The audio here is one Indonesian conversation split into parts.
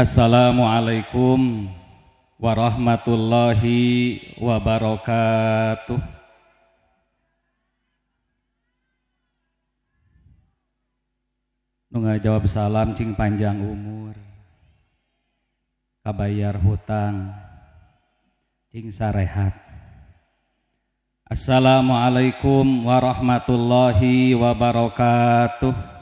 Assalamualaikum warahmatullahi wabarakatuh. Nu ngajawab salam cing panjang umur, kabayar hutang, cing sarehat. Assalamualaikum warahmatullahi wabarakatuh.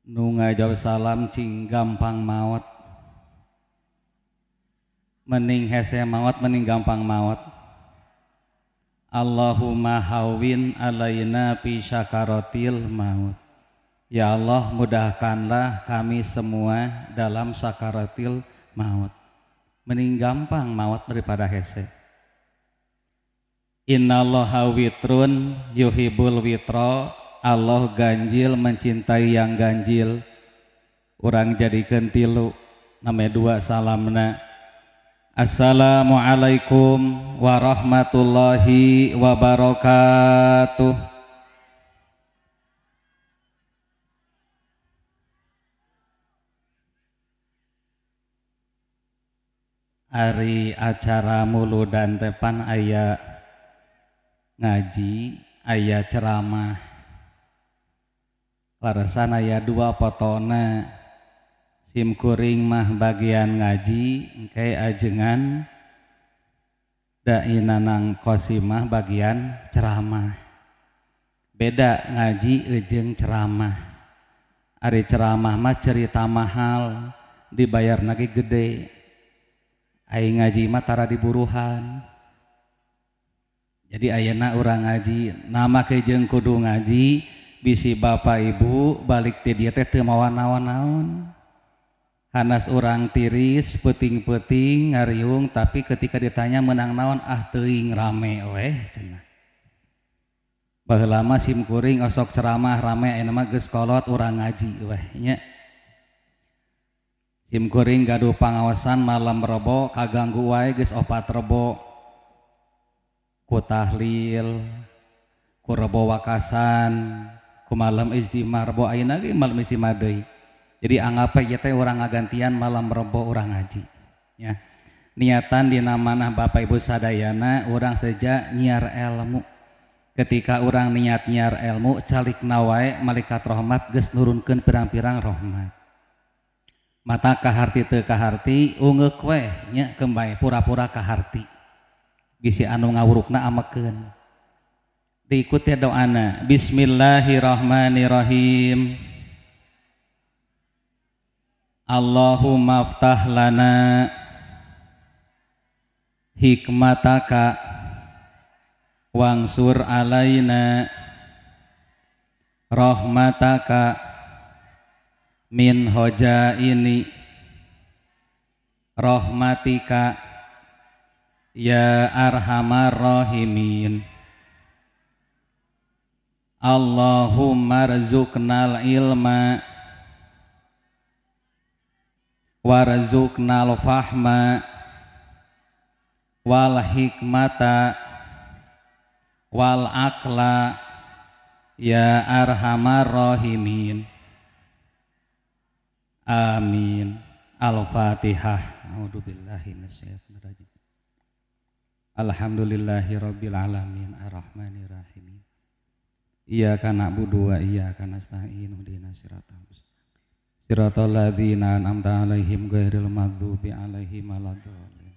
Nu ngajawab salam cing gampang maot, mending hese maot mending gampang maot. Allahumma hawwin alaina fi syakaratil maut. Ya Allah, mudahkanlah kami semua dalam sakaratil maut. Mending gampang maut daripada hese. Innallaha witrun yuhibbul witra. Allah ganjil mencintai yang ganjil. Urang jadikeun tilu name dua salamna. Assalamualaikum warahmatullahi wabarakatuh. Ari acara muludan tepan aya ngaji, aya ceramah. Larasan aya dua potona, sim kuring mah bagian ngaji, engke ajengan dainanang kosimah bagian ceramah. Beda ngaji ejeng ceramah. Ari ceramah mah cerita mahal, dibayar nage gede. Ai ngaji mah tara diburuhan. Jadi ayeuna urang ngaji, nama kejeng kudu ngaji. Bisi bapak ibu balik ti dieu teh teu mawa naon-naon. Hanas urang tiris peuting-peuting ngariung, tapi ketika ditanya menang naon, teuing rame weh cenah. Baheula mah sim kuring osok ceramah rame ayeuna mah geus kolot urang ngaji weh nya. Sim kuring gaduh pangaosan malam rebo kaganggu wae geus 4 rebo. Ku tahlil, ku rebo wakasan, ku malam istimah rebo ayeuna ge malam istimah deui. Jadi anggap ieu teh urang ngagantian malam rebo urang ngaji ya. Niatan dina manah Bapak Ibu sadayana urang seja nyiar ilmu. Ketika urang niat nyiar ilmu calikna wae malaikat rahmat geus nurunkeun pirang-pirang rahmat. Mata kaharti teu kaharti ungeuk we nya kembay pura-pura kaharti. Bisi anu ngawurukna amekeun. Diikuti doana. Bismillahirrahmanirrahim. Allahumma aftah lana hikmataka wangsur alaina rahmataka min hojaini rahmatika ya arhamar rahimin. Allahumma rzuqnal ilma warzuqnal fahma wal hikmata wal aqla ya arhamar rahimin. Amin. Al-Fatihah. A'udzubillahi minasyaitonir rajim. Alhamdulillahirabbil alamin arrahmanirrahim. Iyyaka na'budu wa iyyaka nasta'in ihdinas siratal mustaqim. Siratal ladzina an'amta 'alaihim ghairil maghdubi 'alaihim waladdallin.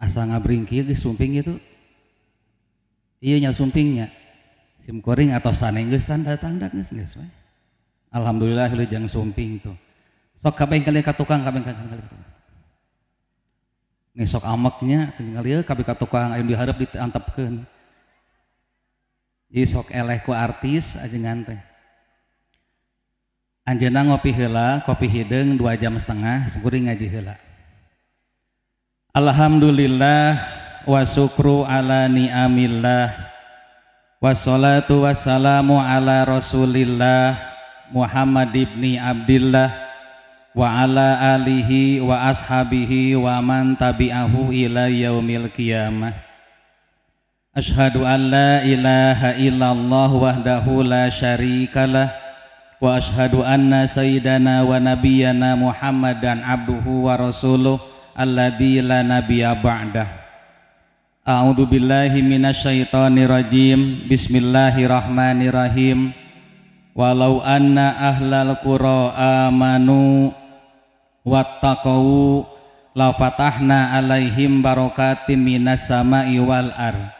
Asa ngabringki geus sumping itu. Ieu nya sumpingnya. Sim kuring atau sanenggeussan datang geus we. Alhamdulillah leujang sumping tuh. Sok kabeh kali ka tukang kabeh kali ka tukang. Nih sok ameknya tinggal kabeh ka tukang aya dihareup diantepkeun. Ieu sok eleh ku artis ajengan teh. Anjeunna ngopi heula, kopi hideung 2,5 jam, kuring ngaji heula. Alhamdulillah wa syukru ala ni'amillah. Wassalatu wassalamu ala Rasulillah Muhammad ibni Abdillah wa ala alihi wa ashabihi wa man tabi'ahu ila yaumil qiyamah. Asyhadu an la ilaha illallah wahdahu la syarikalah wa asyhadu anna sayyidana wa nabiyyana Muhammadan abduhu wa rasuluh alladzi la nabiyya ba'dah. A'udzu billahi minasyaitonir rajim. Bismillahirrahmanirrahim. Walau anna ahlal qura amanu wattaqau la fatahna alaihim barakatim minas sama'i wal ardh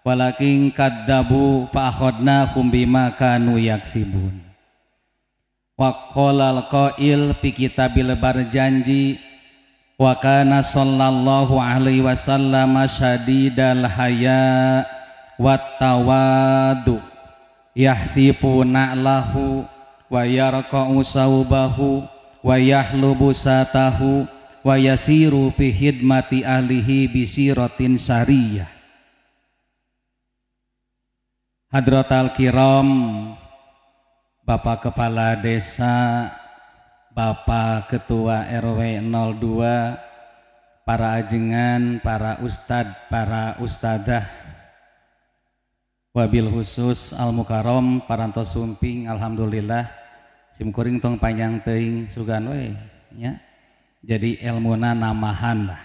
walakin kadzabu fa akhadnahum bima kanu yaksibun. Wa qalal qail fi kitabil barjanji wa kana sallallahu alaihi wasallam syadidal haya wat tawadu yahsipuna lahu wa yarqa'u saubahu wa yahlubu satahu wa yasiru fi hidmati ahlihi bisiratin sariyah. Hadratal Kiram, Bapak Kepala Desa, Bapak Ketua RW 02, para ajengan, para ustad, para ustadah, wabil khusus Al-Mukarram, parantos sumping, alhamdulillah, simkuring tong panjang teuing sugan we nya. Jadi ilmuna namahan lah.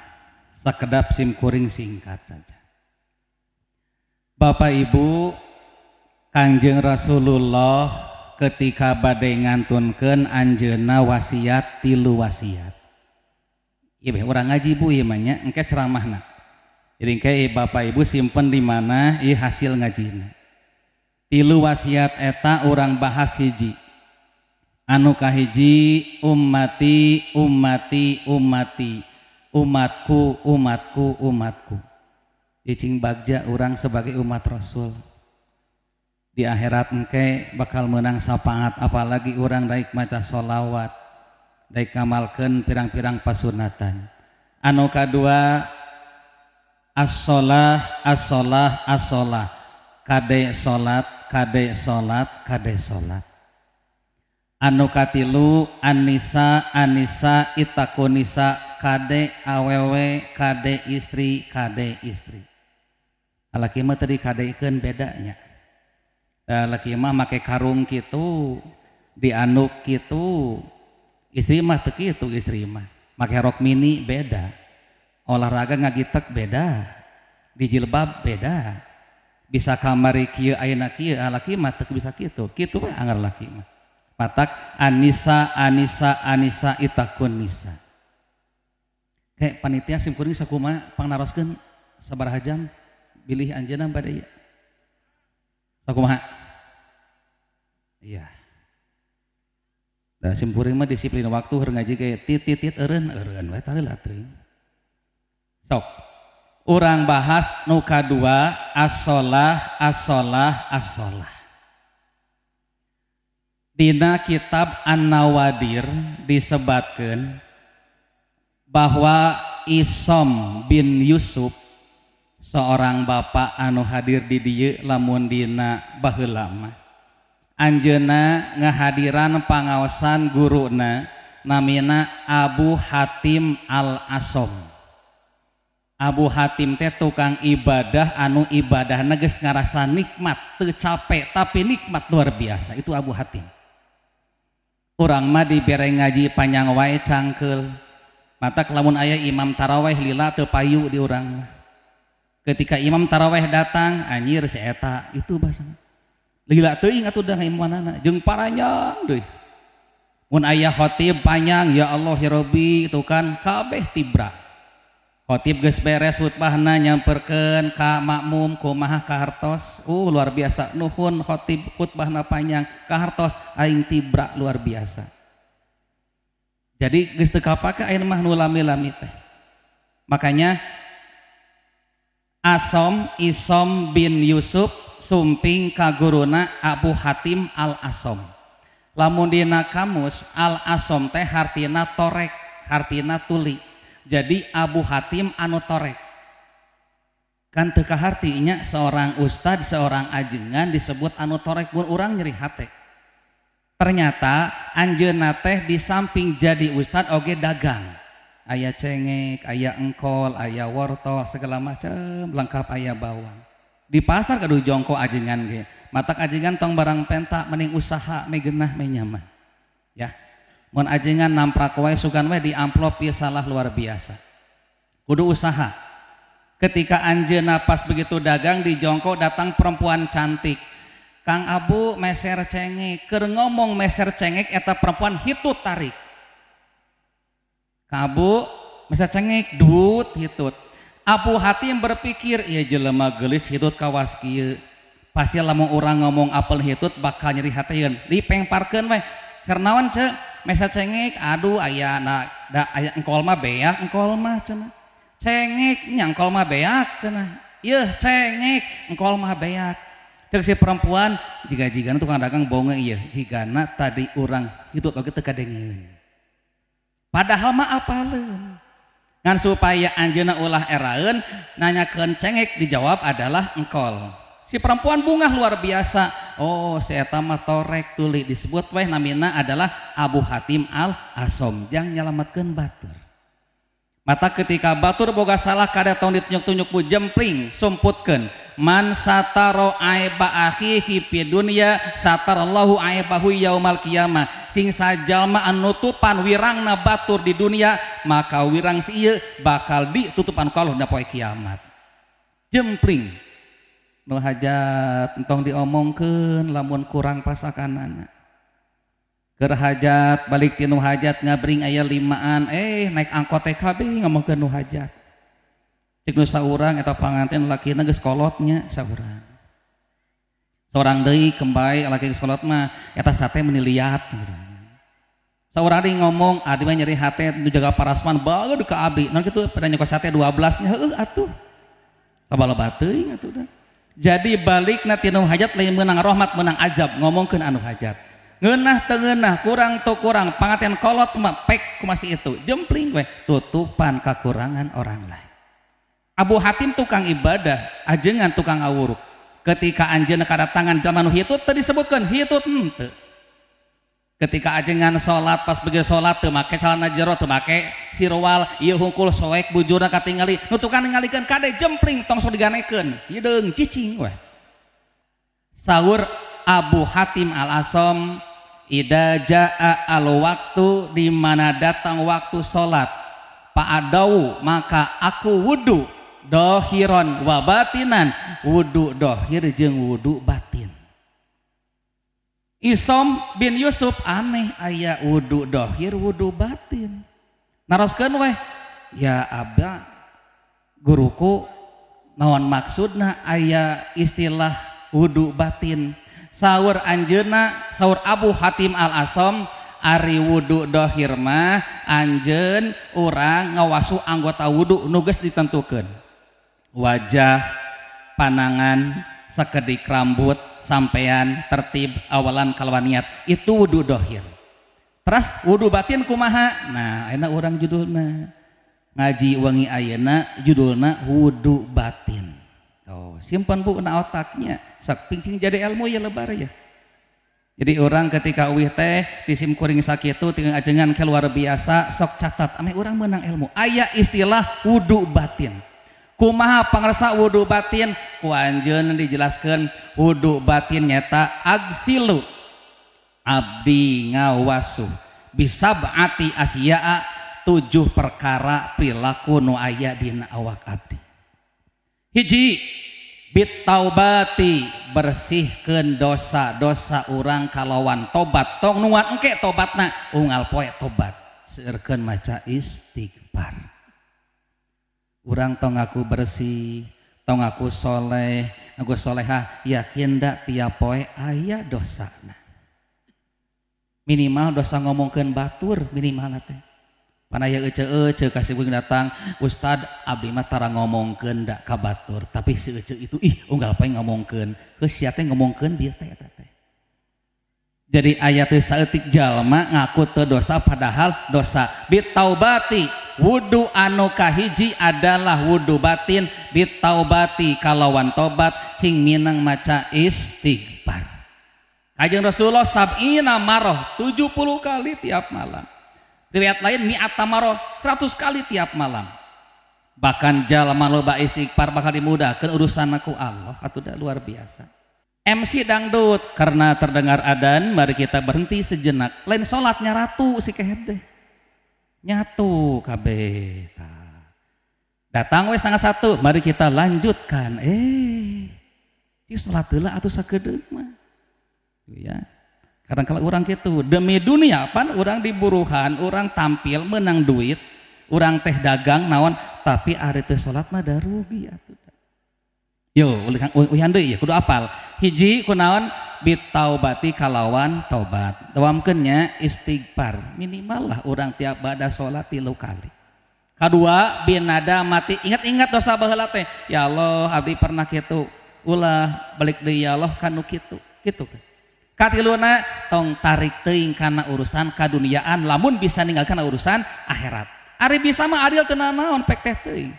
Sakedap simkuring singkat saja. Bapak Ibu, Kangjeng Rasulullah ketika bade ngantunkeun anjeunna wasiat 3 wasiat. Ieu urang ngaji Bu ieu mah nya engke ceramahna. Jadi engke Bapak Ibu simpen di mana ieu hasil ngajina. 3 wasiat eta urang bahas hiji. Anu kahiji ummati ummati ummati umatku umatku umatku. Cicing bagja urang sebagai umat Rasul. Di akhirat engke bakal menang sapaat, apalagi orang daik maca sholawat, daik ngamalkeun pirang-pirang pasunatan. Anu kadua as-sholah as-sholah as-sholah, kade sholat kade sholat kade sholat. Anu katilu an-nisa an-nisa itakunisa, kade awewe kade istri kade istri. Alaki mah tadi kadeikeun bedanya. Laki mah make karung kitu, dianuk kitu, istri mah teu kitu, istri mah make rok mini beda, olahraga ngagitek beda, dijilbab beda, bisa kamari kieu ayeuna kieu, laki mah teu bisa kitu, kitu we anggar laki mah. Matak anisa anisa anisa itakun nisa. Kayak panitia simkuring sakumaha pangnaroskeun sabaraha jam bilih anjeunna bade ieu. Sakumaha? Iya. Da simkuring mah disiplin waktu heur ngaji ge titit eureun we tah heula teuing. Sok. Urang bahas nu kadua as-sholah as-sholah as-sholah. Dina kitab An-Nawadir disebatkeun bahwa Isom bin Yusuf, seorang bapak anu hadir di dieu lamun dina baheula mah, anjeunna ngahadiran pangaosan guruna namina Abu Hatim Al-Asom. Abu Hatim teh tukang ibadah anu ibadahna geus ngarasa nikmat, teu capek tapi nikmat luar biasa. Itu Abu Hatim. Urang mah dibere ngaji panjang wae cangkeul. Matak lamun aya imam tarawih lila teu payu di urang mah. Ketika imam tarawih datang, anjir si eta itu bahasa lila teuing atuh da imanana jeung paranyang deui. Mun aya khatib panjang, ya Allah ya Rabbi itu kan kabeh tibra. Khatib geus beres khutbahna nyamperkeun ka makmum kumaha kahartos. Luar biasa, nuhun khatib khutbahna panjang kahartos aing tibra luar biasa. Jadi geus teu kapake aya mah nu lami-lami teh. Makanya Isom bin Yusuf sumping ka guruna Abu Hatim Al-Asom. Lamun dina kamus Al-Asom teh hartina torek, hartina tuli. Jadi Abu Hatim anu torek. Kan teu kahartinya seorang ustad, seorang ajengan disebut anu torek, mun urang nyeri hate. Ternyata anjeunna teh di samping jadi ustad oge dagang. Aya cengek, aya engkol, aya wortel, segala macam lengkap, aya bawang. di pasar kudu jongko ajengan ge matak ajengan tong barang penta mending usaha me geunah me nyaman ya mun ajengan namprak wae sugan wae di amplop ieu salah luar biasa kudu usaha ketika anjeunna pas begitu dagang di jongko datang perempuan cantik Kang Abu meser cengek keur ngomong meser cengek eta perempuan hitut tarik Kang Abu meser cengek dut hitut Abu Hatim berpikir ieu jelema geulis hitut kawas kieu pasti lamun urang ngomong apel hitut bakal nyeri hateun dipengparkeun we cernawan ce meser cengek aduh aya da aya engkol mah beak engkol mah cenah cengek nya engkol mah beak cenah yeuh cengek engkol mah beak cek si perempuan jiga-jigana tukang dagang bonge ieu jigana tadi urang hitut oge teu kadengeun padahal mah apaleun ngan supaya anjeunna ulah eraeun nanyakeun cengek dijawab adalah engkol si perempuan bungah luar biasa oh si eta mah torek tuluy disebut weh namina adalah Abu Hatim al-Asom jang nyalametkeun batur mata ketika batur boga salah kada tong ditunjuk-tunjuk ku jempling sumputkeun man sataro aiba akhihi fi dunya satarallahu aibahu yaumal qiyamah sing sajalma anu nutupan wirangna batur di dunia maka wirang si ieu bakal ditutupan ku Allah dina poe kiamat jempling nu hajat entong diomongkeun lamun kurang pasakanana keur hajat balik ti nu hajat ngabring aya 5an naik angkot TKB ngomongkeun nu hajat cek nu saurang eta panganten lakina geus kolotnya saurang seorang deui kembali laki geus kolot mah eta sate meuni liat saurang deui ngomong adi mah nyeri hate nu jaga parasman bageud ka abdi naon kitu pada nyokot sate 12 nya heueuh atuh kabaloba teuing atuh dah jadi balikna ti nu hajat lain meunang rahmat meunang azab ngomongkeun anu hajat ngeunah teu ngeunah kurang teu kurang pangaten kolot mah pek kumasih itu jempling we tutupan kakurangan orang lain Abu Hatim tukang ibadah ajengan tukang awuruk ketika anjeunna kadatangan jalma nu hitut teu disebutkeun hitut henteu ketika ajengan salat pas begitu salat teu make calana jero teu make sirwal ieu hungkul soek bujurna katingali nu tukang ningalikeun kade jempling tong sok diganekeun ieu deung cicing we saur Abu Hatim al-Asom ida jaa al waktu di mana datang waktu salat fa'adau maka aku wudu dohiron wa batinan wudu dohir jeung wudu batin Isom bin Yusuf aneh aya wudu dohir wudu batin naroskeun weh ya abda guruku naon maksudna aya istilah wudu batin saur anjeunna saur Abu Hatim al-Asom ari wudu dohir mah anjeun urang ngawasu anggota wudu nu geus ditentukeun wajah panangan sakedik rambut sampean tertib awalan kalawan niat itu wudu dohir terus wudu batin kumaha nah ayeuna urang judulna ngaji wangi ayeuna judulna wudu batin oh simpan bu na otaknya sak pincing jadi ilmu ya lebar ya jadi orang ketika uwih teh tisim kuring sakitu tinggal ajengan ke luar biasa sok catat ame orang menang ilmu aya istilah wudu batin kumaha pangarsa wudu batin ku anjeun dijelaskeun wudu batin nyata agsilu abdi ngawasuh bisab'ati asya'a 7 perkara perilaku nu aya dina awak abdi hiji bitaubati bersihkeun dosa-dosa urang kalawan tobat tong nuan engke tobatna unggal poe tobat seueurkeun maca istighfar urang tong ngaku bersih tong ngaku soleh ngaku solehah yakin da tiap poe aya dosana minimal dosa ngomongkeun batur minimal teh panaya ece kasih beuing datang Ustad abdi mah tara ngomongkeun da ka batur tapi si ece itu unggal poe ngomongkeun geus sia teh ngomongkeun dieu teh eta teh jadi aya teh saeutik jalma ngaku teu dosa padahal dosa bitaubati wudu anu kahiji adalah wudu batin bitaubati kalawan tobat cing minang maca istighfar Kanjeng Rasulullah sab'ina marah 70 kali tiap malam riwayat lain mi'ata marah 100 kali tiap malam bahkan jalma loba istighfar bakal dimudahkeun urusan aku Allah atuh da luar biasa. MC dangdut karena terdengar adzan mari kita berhenti sejenak lain salatnya ratu si kehed nyatu kabeh datang we 12:30 mari kita lanjutkan di salat heula atuh sakedeuk mah ya karena kalau orang gitu demi dunia pan orang diburuhan orang tampil menang duit orang teh dagang naon tapi ari teu salat mah da rugi atuh yo ulihan deui ya kudu apal hiji kunaon bitaubati kalawan taubat dawamkeun nya istighfar minimal lah urang tiap bada salat 3 kali kadua binada mati ingat-ingat dosa baheula teh ya Allah abdi pernah kitu ulah balik deui ya Allah kanu kitu kitu katiluna tong tarik teuing kana urusan kaduniaan lamun bisa ninggalkeun urusan akhirat ari bisa mah adil teu naon pek teh teuing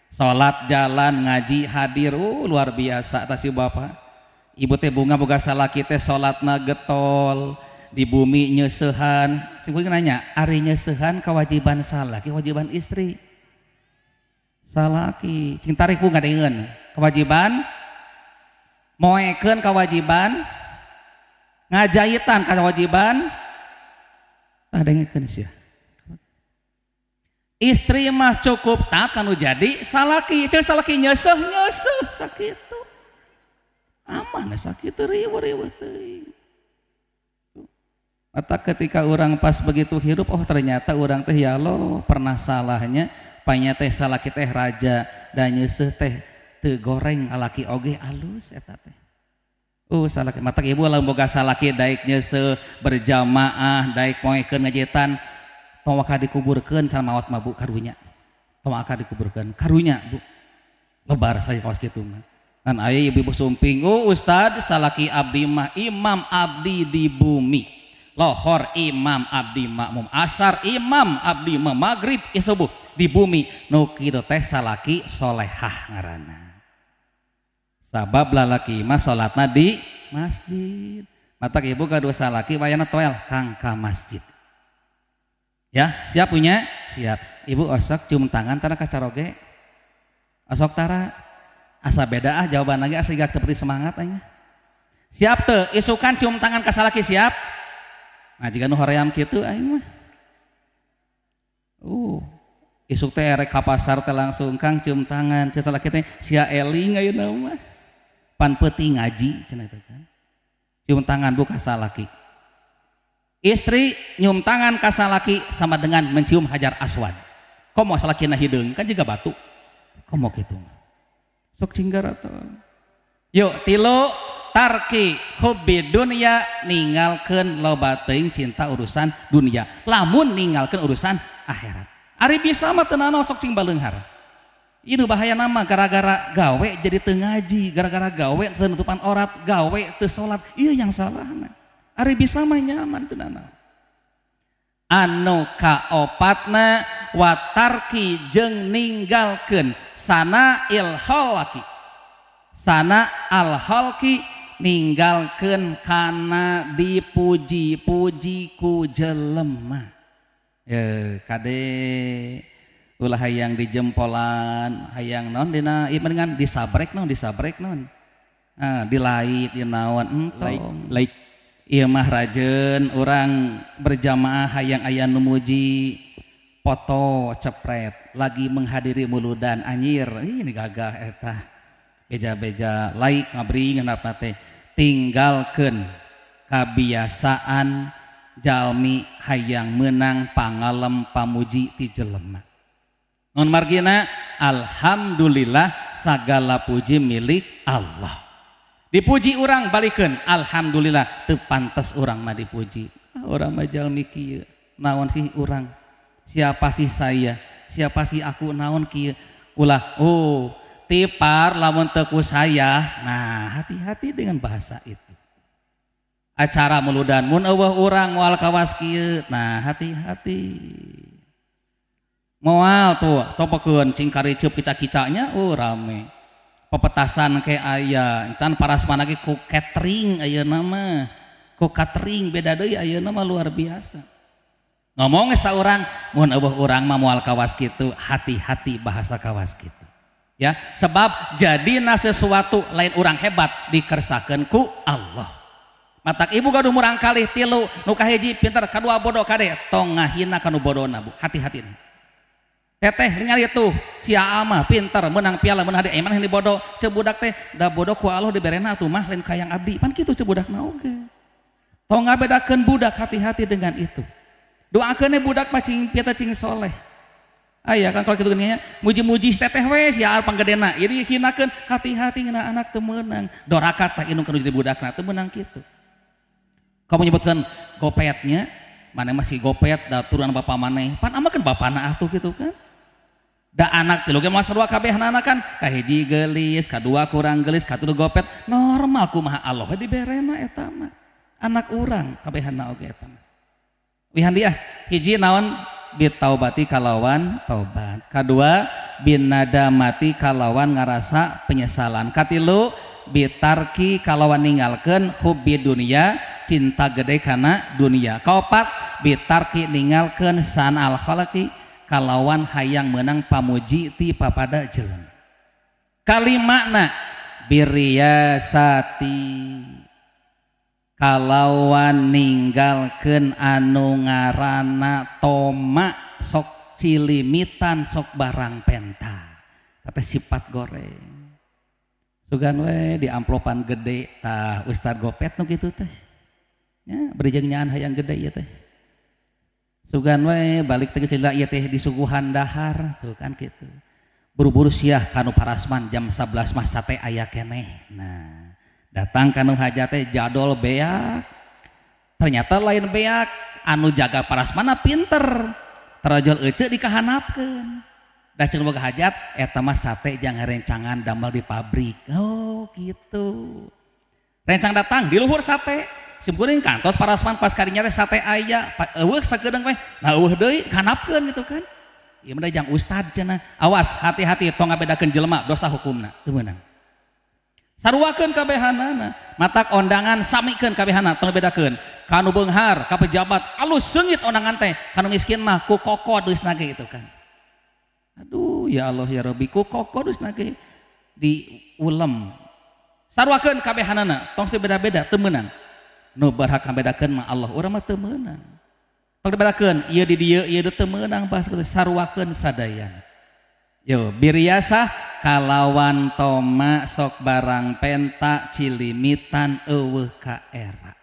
salat jalan ngaji hadir luar biasa tah si Bapak ibu teh bunga boga salaki teh salatna getol di bumi nyeusehan si bunga nanya ari nyeusehan kewajiban salaki kewajiban istri salaki cing tarik bunga dengeun kewajiban moekeun kewajiban ngajahitan kewajiban tah dengekeun sia istri mah cukup tak kanu jadi salaki ceuk salaki nyeuseh sakitu aman sakit riweuh teuing mata ketika orang pas begitu hirup oh ternyata orang teh ya Allah pernah salahnya panya teh salaki teh raja dan nyeuseh teh teu goreng alaki oge alus eta teh salaki mata ibu lamun boga salaki daek nyeuseh berjamaah daek moekeun ngajitan tong waka dikuburkeun can maot mah Bu karunya tong waka dikuburkeun karunya Bu lebar saya kaos kitu mah kan aya ibu-ibu sumping Ustad salaki abdi mah imam abdi di bumi lohor imam abdi makmum asar imam abdi mah maghrib subuh di bumi nu kitu teh salaki solehah ngaranna sabab lalaki mah salatna di masjid mata ibu kadua salaki wayana toel kang ka masjid ya siap punya siap ibu osok cium tangan tara kacaroge osok tara asa beda jawaban lagi asa gak seperti semangat aja siap teu isukan cium tangan ka salaki siap nah jika nu hoream kitu aing mah isuk teh erek ka pasar teh langsung kang cium tangan ceuk salaki teh sia eling ayeuna mah pan peuting ngaji cenah teh kan cium tangan bu ka salaki istri nyium tangan ka salaki sama dengan mencium hajar aswad komo salakina hideung kan juga batu komo kitu sok cinggaraton yuk tilu tarki hubbi dunya ninggalkeun loba teuing cinta urusan dunia lamun ninggalkeun urusan akhirat ari bisa mah teu naon sok cing baleunghar ieu bahaya nama gara-gara gawe jadi teu ngaji gara-gara gawe teu nutupan aurat gawe teu salat ieu yang salahna ari bisa mah nyaman teu naon anu kaopatna watarki jeung ninggalkeun sana ilhalaki sana alhalki ninggalkeun kana dipuji-puji ku jelema kade ulah hayang dijempolan hayang naon dina ieu dengan disabrek naon dilait di naon entong like ieu mah rajeun urang berjamaah hayang aya nu muji foto cepret lagi menghadiri muludan anyir ini gagah eta beja-beja like ngabring ngarepna teh tinggalkeun kabiasaan jalmi hayang menang pangalem pamuji ti jelema non margina alhamdulillah sagala puji milik Allah dipuji orang balikeun alhamdulillah teu pantes urang mah dipuji urang mah jalmi kieu naon sih urang siapa sih saya siapa sih aku naon kieu ulah tipar lamun teu ku saya nah hati-hati dengan bahasa itu acara muludan mun eueuh urang moal kawas kieu nah hati-hati moal tuh topekeun cing kariceup kica-kicanya rame pepetasan kayak aya can parasmana ge ku catering ayeuna mah ku catering beda deui ayeuna mah luar biasa ngomong saurang mun eueuh urang mah moal kawas kitu hati-hati bahasa kawas kitu ya sebab jadina sesuatu lain urang hebat dikersakeun ku Allah matak ibu gaduh murang kalih tilu nu kahiji pinter kadua bodoh kade tong ngahina kanu bodona bu hati-hati teteh ningali tuh si Aama pinter menang piala menang hadiah emang ini bodoh cebudak teh da bodoh ku Allah diberena atuh mah lain kayang abdi pan kitu cebudak na oge tong ngabedakeun budak hati-hati dengan itu doakeun budak mah cing pieta cing soleh aya kan kalau kitu geunya muji-muji teteh we sia panggedena jadi hinakeun hati-hati ngana anak teu meunang dorakat tah indung kanu jadi budakna teu meunang kitu kamu menyebutkan gopetnya mana masih gopet da turunan bapa maneh pan amakeun bapana atuh gitu kan da anak tilu ge moal sarua kabehna kan kahiji geulis kadua kurang geulis katilu gopet normal kumaha Allah diberena eta mah anak urang kabehna oge eta mah wihan dia hiji naon bitaubati kalawan taubat kadua binadamati kalawan ngarasa penyesalan katilu bitarki kalawan ninggalkeun hubbi dunia cinta gede kana dunia kaopat bitarki ninggalkeun san al khalaqi kalawan hayang menang pamuji ti papada jelema kalimakna biriyasati kalawan ninggalkeun anu ngaranna toma sok cilimitan sok barang penta kata sifat goreng sugan we di amplopan gede tah Ustad Gopet nu kitu teh ya beri nyaan hayang gede ieu teh sugan we balik teh geus ieu teh disuguhan dahar tuh kan kitu buru-buru siah kanu parasman jam 11 mah sate aya keneh nah datang kanu hajat teh jadol beak ternyata lain beak anu jaga parasmana pinter terojol ece dikahanapkeun da ceun boga hajat eta mah sate jang rencangan damel di pabrik oh gitu rencang datang di luhur sate simkuring kantos parasman pas kadinya teh sate aya eueuh sakedeung we nah eueuh deui kanapkeun gitu kan ieu mah jang ustad cenah awas hati-hati tong ngabedakeun jelema dosa hukumna teu meunang saruakeun kabehanana matak ondangan samikeun kabehana tong bedakeun kanu beunghar ka pejabat alus seungit ondangan teh kanu miskin mah ku koko deusna ge gitu kan aduh ya Allah ya Rabbi ku koko deusna ge diulem saruakeun kabehanana tong sabeda-beda teu meunang nu berhak ngabedakeun mah Allah urang mah teu meunang tong dibedakeun ieu di dieu ieu teu meunang bahas kitu saruakeun sadayana yo biriasah kalawan toma sok barang penta cilimitan eueuh ka era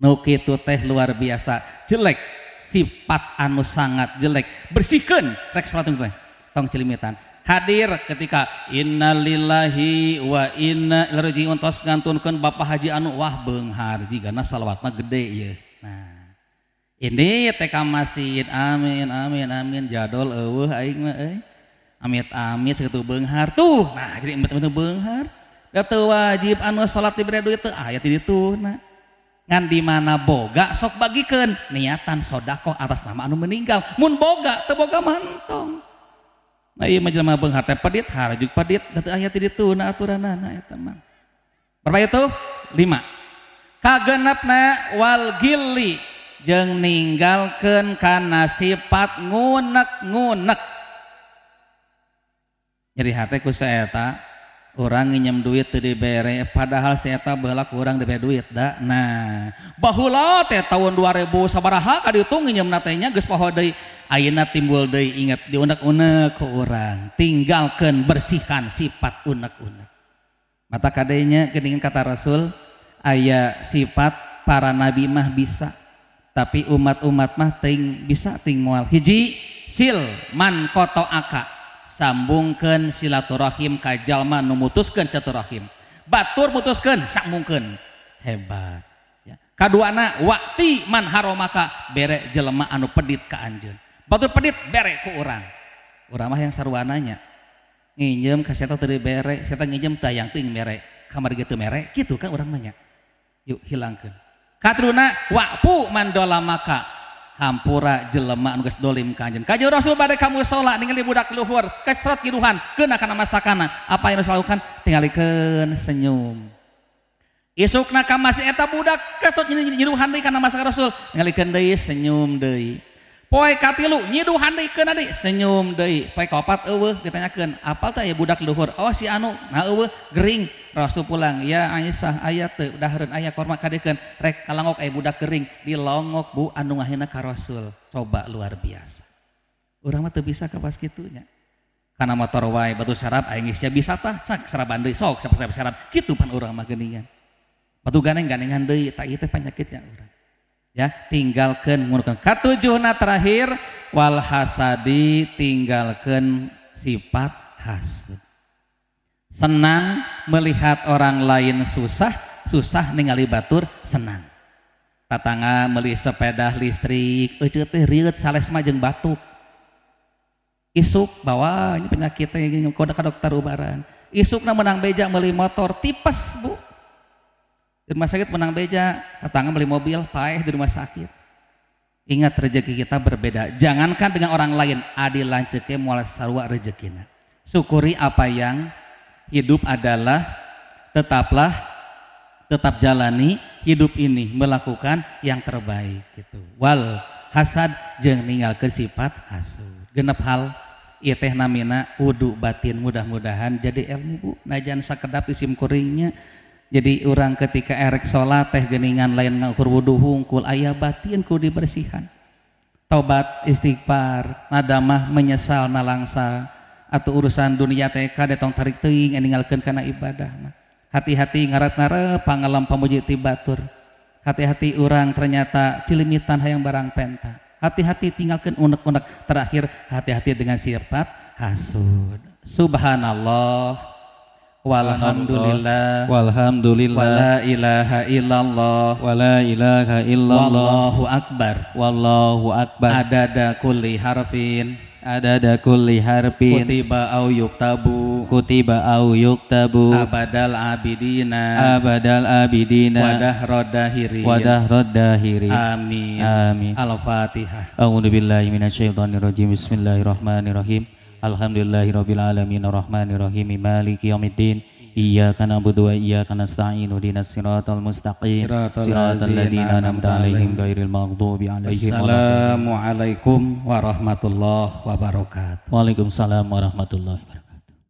nu kitu teh luar biasa jelek sifat anu sangat jelek bersihkeun rek salat teh tong cilimitan hadir ketika innalillahi wa inna ilaihi raji'un tos ngantunkeun Bapak Haji anu wah beunghar jigana salawatna gede ieu nah ini TK masjid amin amin amin jadol eueuh aing mah amit amit sakitu beunghar tuh nah jadi amit beunghar da teu wajib anu salat dibere duit teu aya di ditu nah ngan di mana boga sok bagikeun niatan sedekah atas nama anu meninggal mun boga teu boga mantong nah ieu mah jelema beunghar teh pedit harajuk pedit da teu aya di ditu na aturanana eta mah berapa itu 5 kagenepna wal gilli jeung ninggalkeun kana sifat ngunek-ngunek nyeri hate ku saeta urang nginjem duit teu dibere padahal saeta baheula ku urang dibere duit da nah baheula teh tahun 2000 sabaraha ka ditu nginjemna teh nya geus poho deui ayeuna timbul deui inget diunek-unek ku urang tinggalkeun bersihkan sifat unek-unek mata kadenya geuning kata Rasul aya sifat para nabi mah bisa tapi umat-umat mah ting bisa ting moal hiji sil man koto aka sambungkeun silaturahim ka jalma nu mutuskeun silaturahim batur mutuskeun sambungkeun hebat ya kaduana waqti man haromaka bere jelema anu pedit ka anjeun batur pedit bere ku urang urang mah yang saruananya nginjem ka eta teu dibere eta nginjem teh yang teuing mere kamari ge teu mere kitu kan urang mah nya yuk hilangkeun katruna waqfu mandola maka hampura jelema anu geus dolim ka anjeun kanjeng Rasul bade ka mushola ningali budak luhur kecrot kiduhan keuna kana mastakana apa yang Rasul lakukan tingalikeun senyum Isukna ka masih eta budak kasut nyiduhan deui kana masa Rasul ngalikeun deui senyum deui. Poe katilu nyiduhan deui keun deui senyum deui. Poe kaopat eueuh ditanyakeun apal teh aya budak luhur. Oh si anu nah eueuh gering. Rasul pulang ya Aisyah aya teu dahreun aya korma kadeukeun rek kalangok aya budak gering dilongok Bu anu ngahina ka Rasul. Coba luar biasa. Urang mah teu bisa ka pas kitunya. Kana motor wae batu sarap aing geus bisa tah cak saraban deui sok sarap kitu pan urang mah geuningan. Batu gandengan deui tak ieu teh panyakitnya urang. Ya, tinggalkeun ngurukeun. Katujuhna terakhir wal hasadi tinggalkeun sifat hasud. Senang melihat orang lain susah ningali batur senang. Tatangga meuli sepeda listrik, euceut teh rieuit sales mah jeung batuk. Isuk bawa ini penyakitnya kode ka dokter ubaran. Isukna menang beja meuli motor tipes Bu. Di rumah sakit menang beja, tetangga beli mobil, paeh di rumah sakit. Ingat rezeki kita berbeda. Jangankan dengan orang lain, adi lanceke moal sarua rezekina. Syukuri apa yang hidup adalah tetap jalani hidup ini melakukan yang terbaik gitu. Wal hasad jeung ninggalkeun sifat hasud. Genep hal ieu teh namina wudu batin mudah-mudahan jadi ilmu Bu. Najan sakedap isim kuringnya. Jadi orang ketika erek sholat teh geningan lain ngukur wudu hungkul aya batin ku dibersihan. Tobat istighfar, nadamah menyesal nalangsa atau urusan dunia teh kade tong tarik teuing ninggalkeun kana ibadah mah. Hati-hati ngaret-ngaret pangalam pamuji ti batur. Hati-hati orang ternyata cilimitan hayang barang penta. Hati-hati tinggalkeun unek-unek. Terakhir hati-hati dengan sifat hasud. Subhanallah. Walhamdulillah wala ilaha illallah wallahu akbar adada kulli harfin kutiba au yuktabu abadal abidina wadah rodahiri amin al-fatihah. A'udzu billahi minasyaitonir rajim. Bismillahirrahmanirrahim. Alhamdulillahirabbil alamin arrahmanir rahim maliki yaumiddin iyyaka na'budu wa iyyaka nasta'in ihdinas siratal mustaqim siratal ladzina an'amta 'alaihim ghairil maghdubi 'alaihim Assalamualaikum warahmatullahi wabarakatuh. Waalaikumsalam warahmatullahi